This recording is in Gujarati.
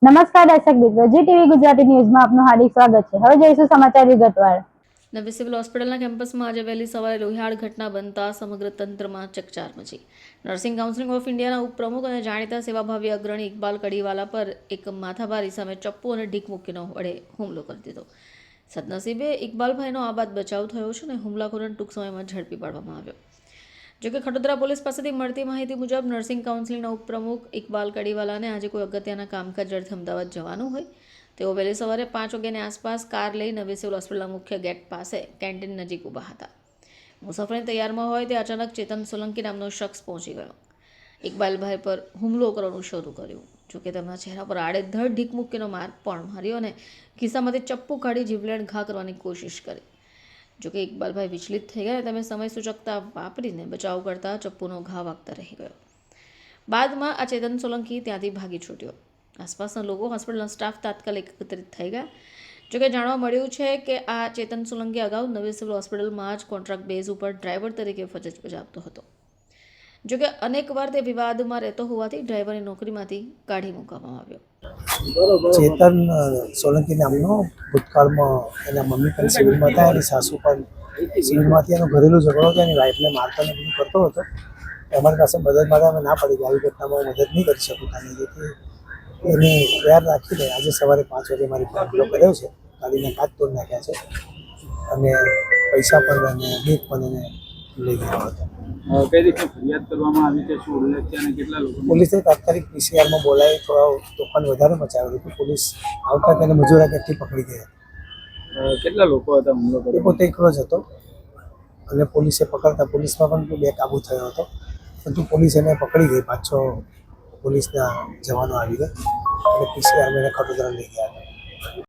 નમસ્કાર દર્શક મિત્રો, જી ટીવી ગુજરાતી ન્યૂઝમાં આપનું હાર્દિક સ્વાગત છે। હવે જોઈશું સમાચાર વિગતવાર। નવી સિવિલ હોસ્પિટલના કેમ્પસમાં આજે વહેલી સવારે લોહિયાળ ઘટના બનતા સમગ્ર તંત્રમાં ચકચાર મચી। નર્સિંગ કાઉન્સિલ ઓફ ઇન્ડિયાના ઉપપ્રમુખ અને જાણીતા સેવાભાવી અગ્રણી ઇકબાલ કડીવાલા પર એક માથાભારી સામે ચપ્પુ અને ઢીક મૂકીનો વડે હુમલો કરી દીધો। સદનસીબે ઇકબાલભાઈનો આબાદ બચાવ થયો છે અને હુમલાખોરને ટૂંક સમયમાં ઝડપી પાડવામાં આવ્યો। જોકે ખટોદરા પોલીસ પાસેથી મળતી માહિતી મુજબ નર્સિંગ કાઉન્સિલના ઉપપ્રમુખ ઇકબાલ કડીવાલાને આજે કોઈ અગત્યના કામકાજ અર્થે અમદાવાદ જવાનું હોય તેઓ વહેલી સવારે 5 વાગ્યાની આસપાસ કાર લઈ નવી સિવિલ હોસ્પિટલના મુખ્ય ગેટ પાસે કેન્ટીન નજીક ઊભા હતા। મુસાફરી તૈયારમાં હોય તે અચાનક ચેતન સોલંકી નામનો શખ્સ પહોંચી ગયો। ઇકબાલભાઈ પર હુમલો કરવાનું શરૂ કર્યું। જોકે તેમના ચહેરા પર આડેધડ ઢીક મૂકીનો માર પણ માર્યો અને ખિસ્સામાંથી ચપ્પુ કાઢી જીવલેણ ઘા કરવાની કોશિશ કરી। જોકે ઇકબાલભાઈ વિચલિત થઈ ગયા, તમે સમય સૂચકતા વાપરીને બચાવ કરતા ચપ્પુનો ઘા વાગતા રહી ગયો। બાદમાં આ ચેતન સોલંકી ત્યાંથી ભાગી છૂટ્યો। આસપાસના લોકો, હોસ્પિટલના સ્ટાફ તાત્કાલિક એકત્રિત થઈ ગયા। જોકે જાણવા મળ્યું છે કે આ ચેતન સોલંકી અગાઉ નવી સિવિલ હોસ્પિટલમાં જ કોન્ટ્રાક્ટ બેઝ ઉપર ડ્રાઈવર તરીકે ફરજ બજાવતો હતો। જોકે અનેકવાર તે વિવાદમાં રહેતો હોવાથી ડ્રાઈવરની નોકરીમાંથી કાઢી મૂકવામાં આવ્યો। ચેતન સોલંકી નામનો ભૂતકાળમાં એના મમ્મી પણ સિવિલમાં હતા, એની સાસુ પણ સિવિલમાંથી એનો ઘરેલું ઝઘડો હતો, એની વાઈફને મારતો ને બધું કરતો હતો। અમારી પાસે મદદ માટે અમે ના પડી કે આવી ઘટનામાં મદદ નહીં કરી શકું તાની, જેથી એની વ્યાર રાખીને આજે સવારે 5 વાગે મારી પર હુમલો કર્યો છે। ગાડીને કાચ તોડી નાખ્યા છે અને પૈસા પણ અને બેગ પણ એને લઈ ગયો હતો। કઈ રીતે ફરિયાદ કરવામાં આવી છે, શું ઉલ્લેખ છે અને કેટલા લોકો? પોલીસે તાત્કાલિક પીસીઆરમાં બોલાવી થોડા તોફાન વધારે મચાવ્યું હતું। પોલીસ આવતા તેને મજૂરા કેટથી પકડી ગયા। કેટલા લોકો હતા હુમલો એ કર્યો? પોતે એકલો જ હતો અને પોલીસે પકડતા પોલીસમાં પણ બેકાબુ થયો હતો, પરંતુ પોલીસ એને પકડી ગઈ। પાછો પોલીસના જવાનો આવી ગયા અને પીસીઆરમાં એને ખટોદરા લઈ ગયા હતા।